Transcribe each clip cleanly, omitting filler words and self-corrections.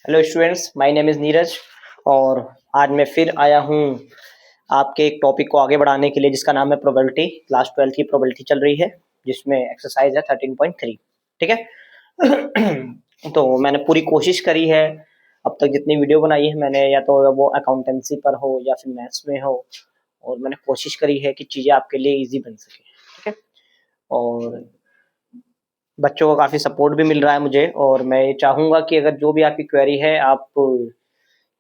Hello students, my name is Neeraj और आज मैं फिर आया हूँ आपके एक टॉपिक को आगे बढ़ाने के लिए जिसका नाम है प्रोबेबिलिटी। क्लास 12 की प्रोबेबिलिटी चल रही है जिसमें एक्सरसाइज है 13.3। ठीक है। तो मैंने पूरी कोशिश करी है अब तक जितनी वीडियो बनाई है मैंने, या तो वो अकाउंटेंसी पर हो या फिर मैथ्स में हो, और मैंने कोशिश करी है कि चीज़ें आपके लिए ईजी बन सके। ठीक है। और बच्चों को काफ़ी सपोर्ट भी मिल रहा है मुझे, और मैं ये चाहूँगा कि अगर जो भी आपकी क्वेरी है आप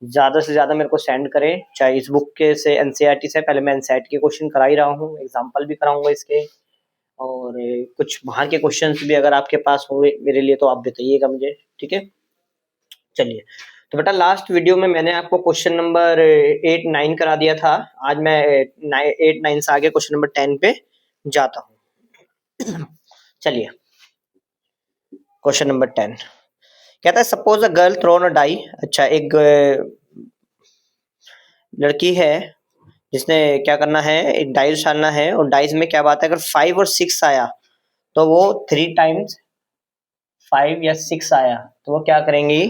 ज़्यादा से ज़्यादा मेरे को सेंड करें, चाहे इस बुक के से एनसीईआरटी से। पहले मैं एनसीईआरटी के क्वेश्चन करा ही रहा हूँ, एग्जाम्पल भी कराऊंगा इसके, और कुछ बाहर के क्वेश्चंस भी अगर आपके पास हुए मेरे लिए तो आप बताइएगा मुझे। ठीक है, चलिए। तो बेटा लास्ट वीडियो में मैंने आपको क्वेश्चन नंबर 8-9 करा दिया था। आज मैं 8-9 से आगे क्वेश्चन नंबर 10 पे जाता हूँ। चलिए, क्वेश्चन नंबर 10 कहता है suppose a girl thrown a die. अच्छा, एक लड़की है जिसने क्या करना है, एक डाइस डालना है, और डाइस में क्या बात है, अगर 5 और 6 आया तो वो 3 टाइम्स 5 या 6 आया तो वो क्या करेंगी,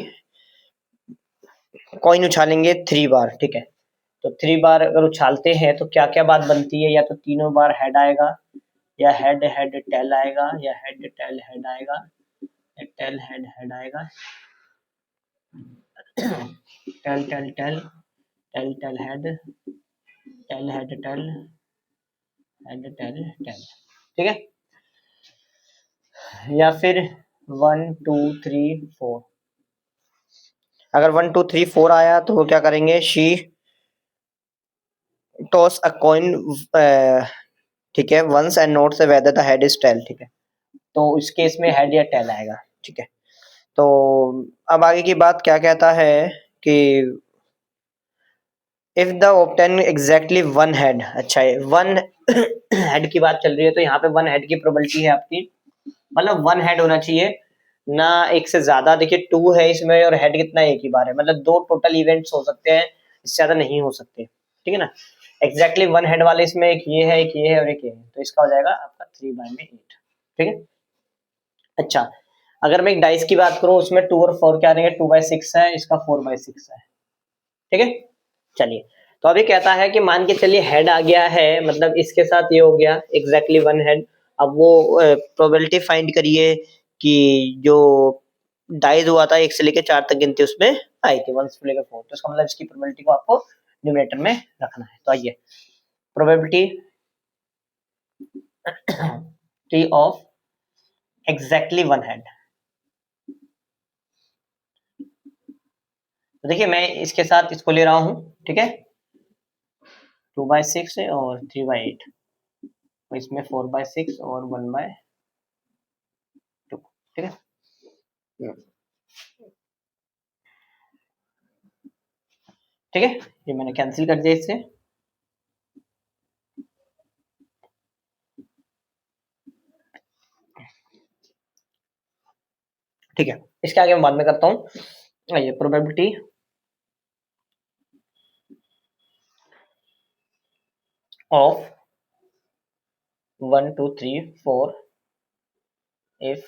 कॉइन उछालेंगे 3 बार। ठीक है, तो 3 बार अगर उछालते हैं तो क्या क्या बात बनती है, या तो तीनों बार हेड आएगा, या हेड हेड टेल आएगा, या हेड टेल हेड आएगा, या टेल हेड हेड आएगा, tail tail tail tail tail head, tail head tail, head tail tail. ठीक है, या फिर 1 2 3 4। अगर 1 2 3 4 आया तो वो क्या करेंगे, शी टॉस अ कॉइन। ठीक है, once and note see whether the head is tail. ठीक है, तो इस केस में हेड या टेल आएगा। ठीक है, तो अब आगे की बात क्या कहता है कि if the obtain exactly one head. अच्छा, वन हेड की बात चल रही है तो यहाँ पे वन हेड की प्रोबेबिलिटी है आपकी, मतलब वन हेड होना चाहिए ना, एक से ज्यादा। देखिए 2 है इसमें और हेड कितना, एक ही बार है, मतलब 2 टोटल इवेंट्स हो सकते हैं, इससे ज्यादा नहीं हो सकते। ठीक है ना, एग्जैक्टली वन हेड वाले इसमें एक ये है, एक ये है और एक ये है, तो इसका हो जाएगा आपका 3/8। ठीक है। अच्छा, अगर मैं एक डाइस की बात करूं उसमें 2 और 4 क्या रहेंगे, 2/6 है, इसका 4/6 है। ठीक है, चलिए। तो अभी कहता है कि मान के चलिए हेड आ गया है, मतलब इसके साथ ये हो गया एग्जैक्टली वन हेड। अब वो प्रोबेबिलिटी फाइंड करिए कि जो डाइज हुआ था 1 से लेकर 4 तक गिनती उसमें आई थी, 1 से लेकर 4, तो इसका मतलब इसकी प्रोबेबिलिटी को आपको न्यूमरेटर में रखना है। तो आइए, probability T of exactly one head. तो देखिए मैं इसके साथ इसको ले रहा हूं। ठीक है, 2/6 और 3/8, तो इसमें 4/6 और 1/2। ठीक है, ठीक है, ये मैंने कैंसिल कर दिया इससे। ठीक है, इसके आगे मैं बाद में करता हूँ। ये प्रोबेबिलिटी ऑफ 1 2 3 4 इफ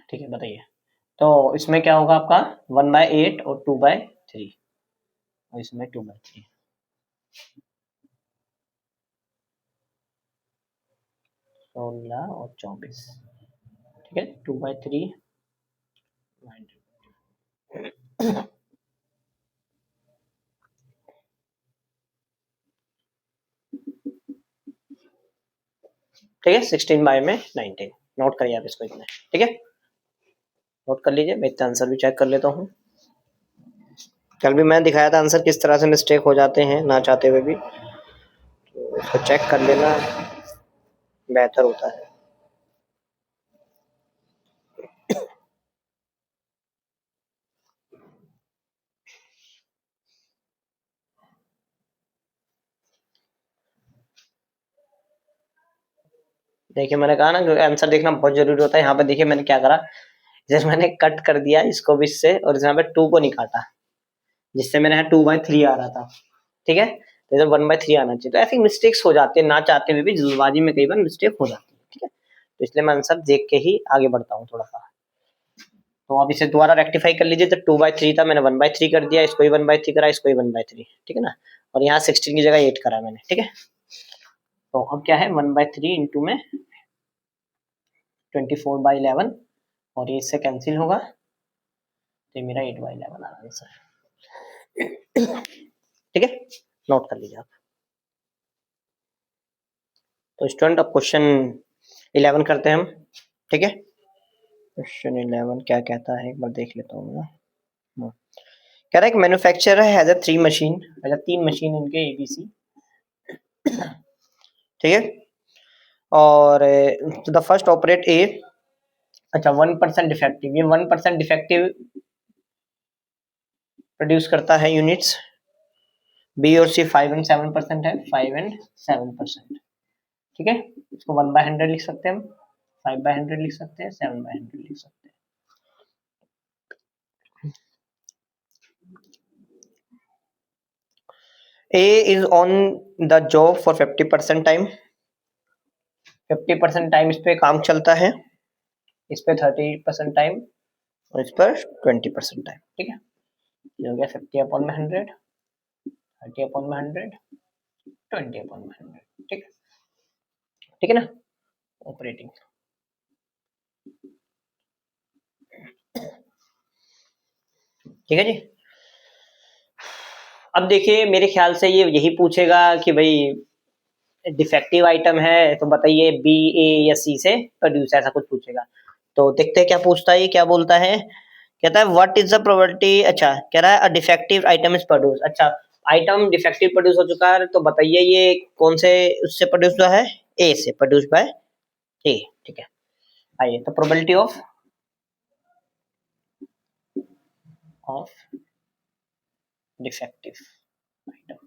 ठीक है, बताइए। तो इसमें क्या होगा आपका 1/8 और 2/3, और इसमें 2/3, 16 और 24। ठीक है, 2/3 ठीक है, 16/19। नोट करिए आप इसको इतने। ठीक है, नोट कर लीजिए, मैं इतना आंसर भी चेक कर लेता हूँ। कल भी मैं दिखाया था आंसर किस तरह से मिस्टेक हो जाते हैं ना चाहते हुए भी, तो उसको चेक कर लेना बेहतर होता है। देखिए मैंने कहा ना कि आंसर देखना बहुत जरूरी होता है। यहाँ पे देखिए मैंने क्या करा, जैसे मैंने कट कर दिया इसको भी इससे, और यहाँ पे 2 को नहीं काटा, जिससे मेरे यहाँ 2/3 आ रहा था। ठीक है, तो इधर 1/3 आना चाहिए। तो ऐसी मिस्टेक्स हो जाती है, ना चाहते हुए भी जल्दबाजी में कई बार मिस्टेक हो जाती है। ठीक है, तो इसलिए मैं आंसर देख के ही आगे बढ़ता हूँ थोड़ा सा। तो आप इसे दोबारा रेक्टिफाई कर लीजिए। तो 2/3 था, मैंने 1/3 कर दिया, इसको ही 1/3 करा, इसको ही 1/3। ठीक है ना, और यहाँ 16 की जगह 8 करा मैंने। ठीक है, तो अब क्या है, 1/3 इंटू में 24/11, और ये इससे कैंसिल होगा, तो ये मेरा 8/11 आ रहा आंसर। ठीक है, नोट कर लीजिए आप। तो स्टूडेंट अब क्वेश्चन 11 करते हैं हम। ठीक है, क्वेश्चन 11 क्या कहता है, एक बार देख लेता हूँ मैं। कह रहा है कि मैन्युफैक्चरर हैज अ 3 मशीन, मतलब 3 मशीन इनके ABC। ठीक है, और द फर्स्ट ऑपरेट ए, अच्छा 1% डिफेक्टिव, ये 1% डिफेक्टिव प्रोड्यूस करता है यूनिट्स। बी और सी 5 एंड 7% है, 5 एंड 7%। ठीक है, इसको 1/100 लिख सकते हैं हम, 5/100 लिख सकते हैं, 7/100 लिख सकते हैं। A is on the job for 50% time, 50% time इस पे काम चलता है, इस पे 30% टाइम, और इस पर 20% टाइम। ठीक है, ये हो गया 50/100, 30/100, 20/100। ठीक है, ठीक है ना, ऑपरेटिंग। ठीक है जी। अब देखिए मेरे ख्याल से ये यही पूछेगा कि भाई डिफेक्टिव आइटम है तो बताइए बी, ए या सी से प्रोड्यूस, ऐसा कुछ पूछेगा। तो देखते हैं क्या पूछता है, ये क्या बोलता है। कहता है व्हाट इज द प्रोबेबिलिटी, अच्छा कह रहा है a defective item is produce. अच्छा, आइटम डिफेक्टिव प्रोड्यूस हो चुका है, तो बताइए ये कौन से उससे प्रोड्यूस हुआ है, ए से प्रोड्यूस बाय ए। ठीक है, आइए तो probability of defective item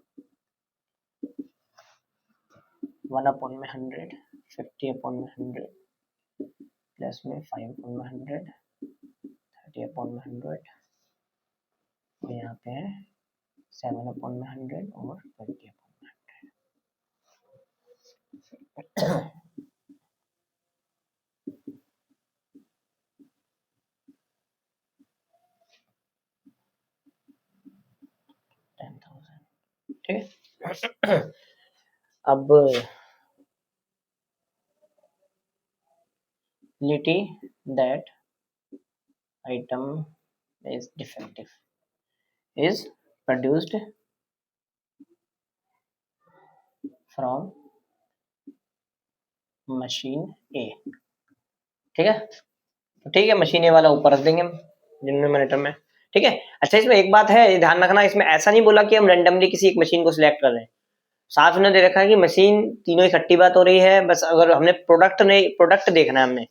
1/100, 50/100, plus में 5/100, 30/100, और यहाँ पे है 7/100 और 20/100। 10,000। ठीक है, अब लिटी that item is defective is produced from machine A। ठीक है, तो ठीक है, मशीन ए वाला ऊपर रख देंगे हम डिनोमिनेटर में। ठीक है, अच्छा इसमें एक बात है ध्यान रखना, इसमें ऐसा नहीं बोला कि हम रैंडमली किसी एक मशीन को सिलेक्ट कर रहे हैं। साथ में दे रखा है कि मशीन तीनों इकट्ठी बात हो रही है, बस अगर हमने प्रोडक्ट नहीं, प्रोडक्ट देखना है हमने।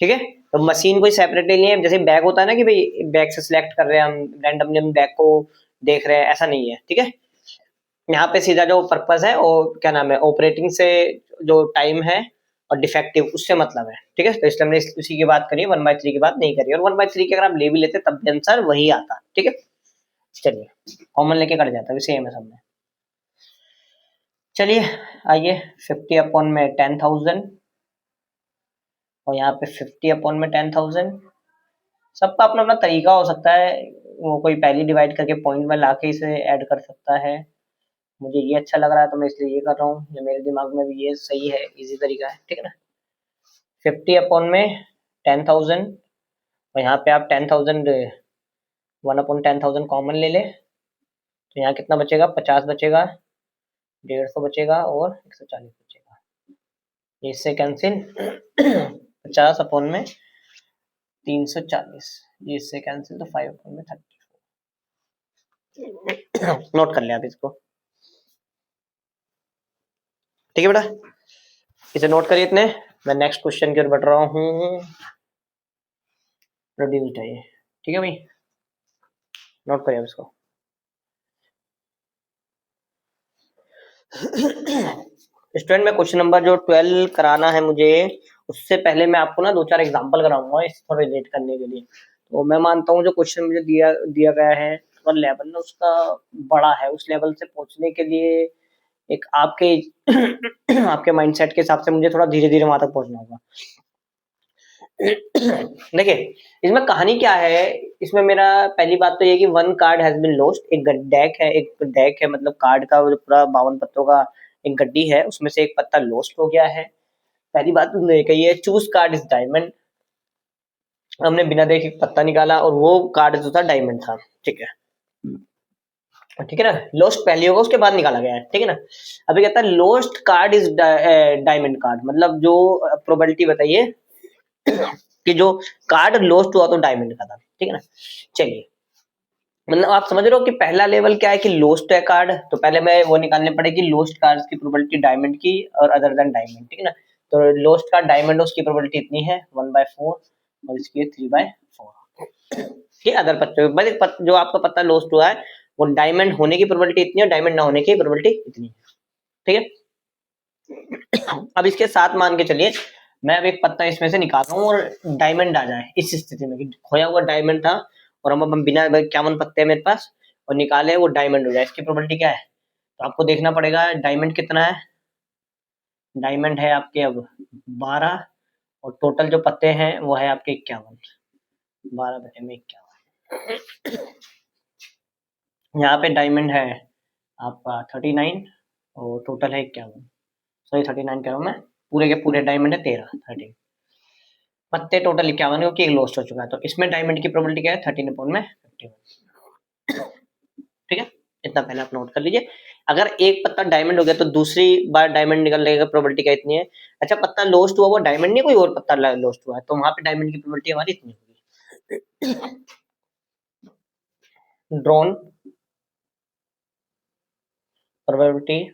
ठीक है, तो मशीन को सेपरेटली नहीं है, जैसे बैग होता है ना कि भाई बैग से सिलेक्ट कर रहे हैं हम रैंडमली, हम बैग को देख रहे हैं, ऐसा नहीं है। ठीक है, यहाँ पे सीधा जो पर्पस है वो क्या नाम है, ऑपरेटिंग से जो टाइम है और डिफेक्टिव उससे मतलब है। ठीक है, तो इसलिए हमने उसी की बात करी, 1/3 की बात नहीं करी, और 1/3 की अगर आप ले भी लेते तब भी आंसर वही आता। ठीक है, चलिए कॉमन लेके कट जाता है, सेम है सब में। चलिए आइए, 50/10,000, और यहाँ पे 50/10,000। सबका अपना अपना तरीका हो सकता है, वो कोई पहली डिवाइड करके पॉइंट में लाके इसे ऐड कर सकता है। मुझे ये अच्छा लग रहा है तो मैं इसलिए ये कर रहा हूँ, ये मेरे दिमाग में भी ये सही है, इजी तरीका है। ठीक है ना, 50/10,000, और यहाँ पे आप 10,000, 1/10,000 कॉमन ले ले, तो यहाँ कितना बचेगा, 50 बचेगा, 150 बचेगा, और 140 बचेगा। इससे कैंसिल 50/340, ये इससे कैंसिल, तो 5/34। नोट कर लिया आप इसको। ठीक है बेटा, इसे नोट करिए इतने, मैं नेक्स्ट क्वेश्चन की ओर बढ़ रहा हूँ। प्रोड्यूस्ड है ये। ठीक है भाई, नोट करिए इसको। स्टूडेंट में क्वेश्चन नंबर जो 12 कराना है मुझे, उससे पहले मैं आपको ना 2-4 एग्जांपल कराऊंगा इसको रिलेट करने के लिए। तो मैं मानता हूँ जो क्वेश्चन मुझे दिया दिया गया है और लेवल ना उसका बड़ा है, उस लेवल से पहुंचने के लिए एक आपके आपके माइंडसेट के हिसाब से मुझे थोड़ा धीरे धीरे वहां तक पहुंचना होगा। देखिए इसमें कहानी क्या है, इसमें मेरा पहली बात तो ये कि one card has been lost. एक डेक है मतलब कार्ड का जो पूरा 52 पत्तों का एक गड्डी है, उसमें से एक पत्ता लॉस्ट हो गया है। पहली बात तुमने कही है चूज कार्ड इज डायमंड। हमने बिना देखे एक पत्ता निकाला और वो कार्ड जो था डायमंड था। ठीक है, ठीक है ना, लोस्ट पहले होगा उसके बाद निकाला गया है, ठीक है ना। अभी कहता है lost card is diamond card, मतलब जो प्रोबेबिलिटी बताइए कि जो कार्ड लोस्ट हुआ तो डायमंड का था, ठीक है ना। चलिए, मतलब आप समझ रहे हो कि पहला लेवल क्या है कि लोस्ट है कार्ड, तो पहले मैं वो निकालने पड़ेगी लोस्ट कार्ड की प्रोबेबिलिटी डायमंड की और अदर देन डायमंड, ठीक है ना। तो लोस्ट कार्ड डायमंड उसकी प्रोबेबिलिटी इतनी है 1/4 और इसकी है 3/4। ठीक, अदर पत्ते जो आपका पत्ता लोस्ट हुआ है वो डायमंड होने की प्रोबेबिलिटी इतनी है, डायमंड ना होने की प्रोबेबिलिटी इतनी है, ठीक है। अब इसके साथ मान के चलिए मैं अब एक पत्ता इसमें से निकाल रहा हूँ और डायमंड आ जाए इस स्थिति में कि खोया हुआ डायमंड था और हम बिना 51 पत्ते हैं मेरे पास और निकाले वो डायमंड हो जाए, इसकी प्रोबेबिलिटी क्या है। तो आपको देखना पड़ेगा डायमंड कितना है। डायमंड है आपके अब 12 और टोटल जो पत्ते हैं वो है आपके 51। 12/51 यहाँ पे डायमंड है आपका 39 और टोटल है 51। सॉरी 39 कह रहा हूँ मैं, पूरे के पूरे डायमंड है 13 पत्ते टोटल 51 क्योंकि एक लॉस्ट हो चुका है। तो इसमें डायमंड की प्रोबेबिलिटी क्या है 13/51, ठीक है। इतना पहले आप नोट कर लीजिए। अगर एक पत्ता डायमंड हो गया तो दूसरी बार डायमंड निकलने की प्रोबेबिलिटी क्या इतनी है। अच्छा पत्ता लॉस्ट हुआ वो डायमंड नहीं, कोई और पत्ता लॉस्ट हुआ है तो वहां पे डायमंड की प्रोबेबिलिटी हमारी इतनी होगी। Drawn probability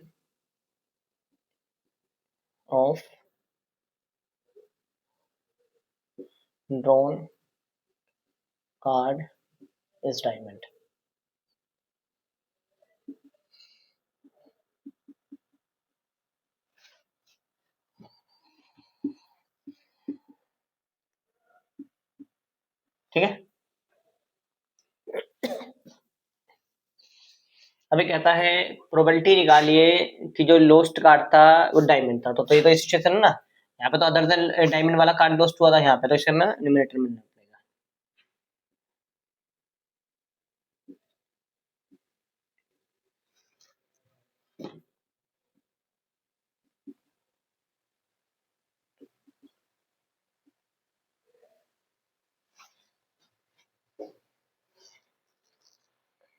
of drawn card is diamond, ठीक है। अभी कहता है प्रोबेबिलिटी निकालिए कि जो लोस्ट कार्ड था वो डायमंड था। तो ये तो सिचुएशन है ना, यहाँ पे तो अदर देन डायमंड वाला कार्ड लोस्ट हुआ था यहाँ पे, तो इसे मैं न्यूमरेटर में लिख देगा,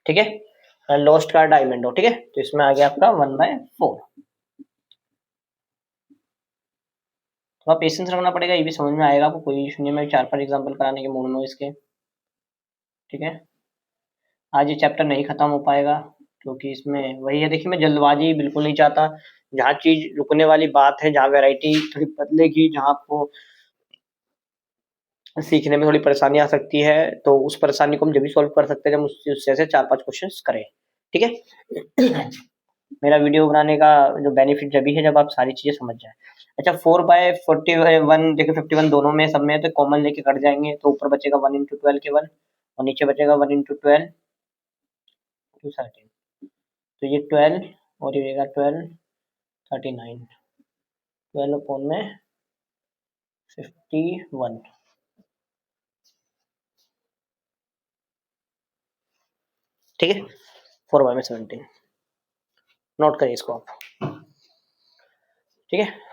ठीक है। लोस्ट कार्ड डायमंड हो, ठीक है, तो इसमें आ गया आपका 1/4। थोड़ा पेशेंस रखना पड़ेगा, ये भी समझ में आएगा आपको, कोई इशू नहीं। मैं 4-5 एग्जाम्पल कराने के मूड में हूँ इसके, ठीक है। आज ये चैप्टर नहीं खत्म हो पाएगा क्योंकि इसमें वही है, देखिए मैं जल्दबाजी बिल्कुल नहीं चाहता। जहाँ चीज रुकने वाली बात है, जहाँ वैरायटी थोड़ी बदलेगी, जहाँ आपको सीखने में थोड़ी परेशानी आ सकती है, तो उस परेशानी को हम जब भी सॉल्व कर सकते हैं जब उससे से 4-5 क्वेश्चन करें, ठीक है। मेरा वीडियो बनाने का जो बेनिफिट जब भी है जब आप सारी चीजें समझ जाए। अच्छा 4/41 देखिए 51 दोनों में सब में है तो कॉमन लेके कट जाएंगे, तो ऊपर बचेगा 1 × 12 के 1 और नीचे बचेगा 1 × 12 टू 13। तो ये 12 और ये रहेगा 12 39 12 अपॉन में 51, ठीक है। 4/17 नोट करिए इसको आप, ठीक है।